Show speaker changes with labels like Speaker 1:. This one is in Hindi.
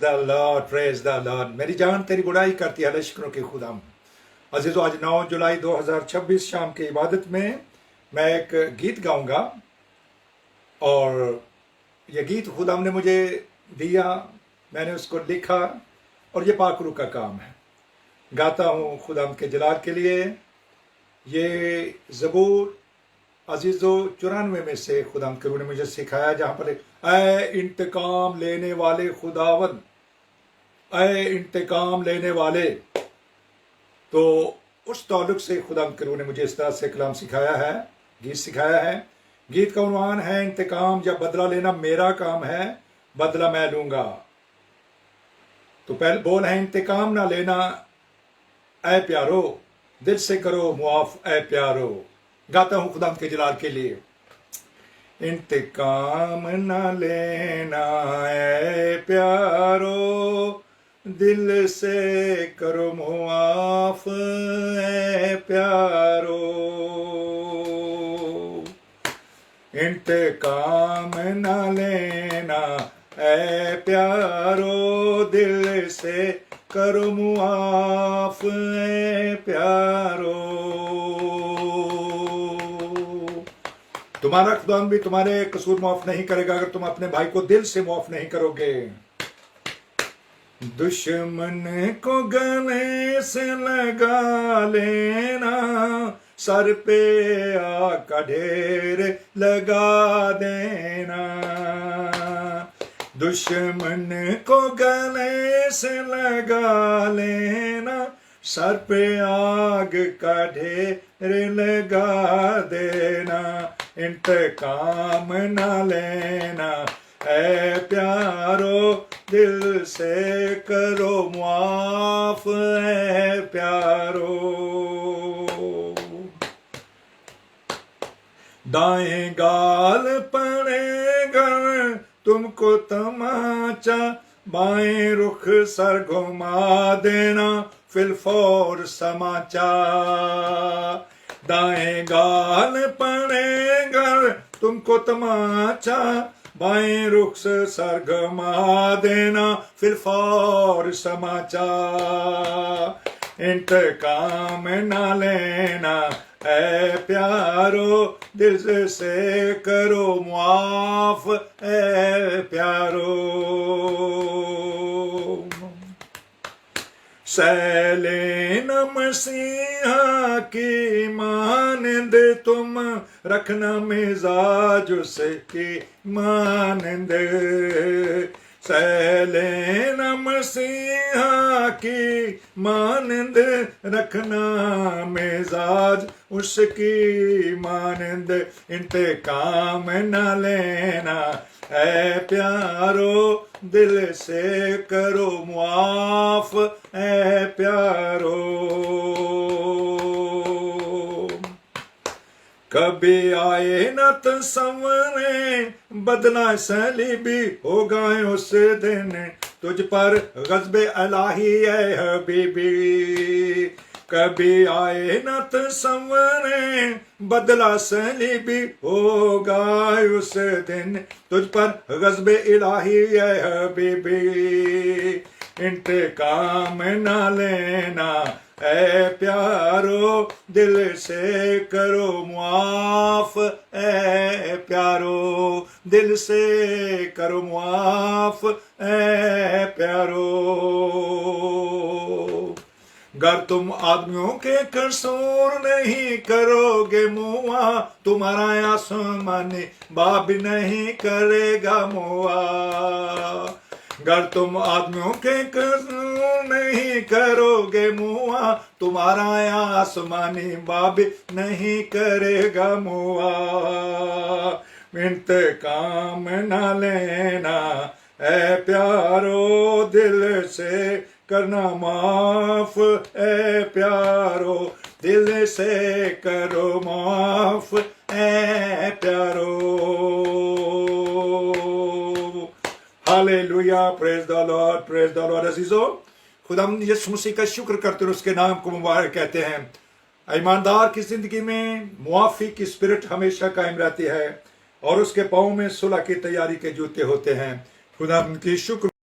Speaker 1: Praise the Lord. मेरी जान तेरी बुराई करती है लश्करों के खुदाम। अजीजों, आज 9 जुलाई 2026 शाम की इबादत में मैं एक गीत गाऊंगा और यह गीत खुदाम ने मुझे दिया, मैंने उसको लिखा और ये पाकरू का काम है। गाता हूँ खुदाम के जलाल के लिए। ये ज़बूर अजीज़ो 94 में से खुदाम के रूह ने मुझे सिखाया, जहाँ पर ऐ इंतकाम लेने वाले खुदावन, ऐ इंतकाम लेने वाले। तो उस ताल्लुक से खुदाम के रूह ने मुझे इस तरह से कलाम सिखाया है, गीत सिखाया है। गीत का उन्वान है इंतकाम या बदला लेना मेरा काम है, बदला मैं लूंगा। तो पहले बोल है इंतकाम ना लेना ऐ प्यारो, दिल से करो मुआफ ऐ प्यारो। गाता हूं खुदा के जलाल के लिए। इंतकाम न लेना ऐ प्यारो, दिल से करो मुआफ ऐ प्यारो। इंतकाम न लेना ऐ प्यारो, दिल से करो मुआफ ऐ प्यारो। तुम्हारा खुदा भी तुम्हारे कसूर माफ नहीं करेगा अगर तुम अपने भाई को दिल से माफ नहीं करोगे। दुश्मन को गले से लगा लेना, सर पे आग का ढेर लगा देना। दुश्मन को गले से लगा लेना, सर पे आग का ढेर लगा देना। इंतकाम न लेना ऐ प्यारो, दिल से करो मुआफ ऐ प्यारो। दाएं गाल पड़ेगा तुमको तमाचा, बाएं रुख सर घुमा देना फिलफौर समाचा। दाएं गाल पड़ेगा तुमको तमाचा, बाएं रुख सर घुमा देना फिलफौर समाचा। इंतकाम न लेना ऐ प्यारो, दिल से करो मुआफ ऐ प्यारो। सैलेन मसीहा की मानंद तुम रखना मिजाज उसकी मानंद। सैलेन मसीहा की मानंद रखना मिजाज उसकी मानंद। इंतकाम न लेना ऐ प्यारो, दिल से करो मुआफ ऐ प्यारो। कभी आए न तसव्वुरे बदला सलीबी, होगा उस दिन तुझ पर गज़्बे इलाही ऐ हबीबी। कभी आए न तसव्वुरे बदला सलीबी, होगा उस दिन तुझ पर गज़्बे इलाही ऐ हबीबी। इंतकाम न लेना ऐ प्यारो, दिल से करो मुआफ ऐ प्यारो। दिल से करो मुआफ ऐ प्यारो। गर तुम आदमियों के कसूर नहीं करोगे मुआ, तुम्हारा आसमानी बाप नहीं करेगा मुआ। गर तुम आदमियों के कसूर नहीं करोगे मुआ, तुम्हारा आसमानी बाप नहीं करेगा मुआ। इंतकाम न लेना ऐ प्यारो, दिल से करना माफ ऐ प्यारो। दिल से करो माफ ऐ प्यारो। Hallelujah, praise the lord, praise the lord. अजीजों, खुदा यीशु मसीह का शुक्र करते हुए उसके नाम को मुबारक कहते हैं। ईमानदार की जिंदगी में मुआफी की स्पिरिट हमेशा कायम रहती है और उसके पाँव में सुलह की तैयारी के जूते होते हैं। खुदा की शुक्र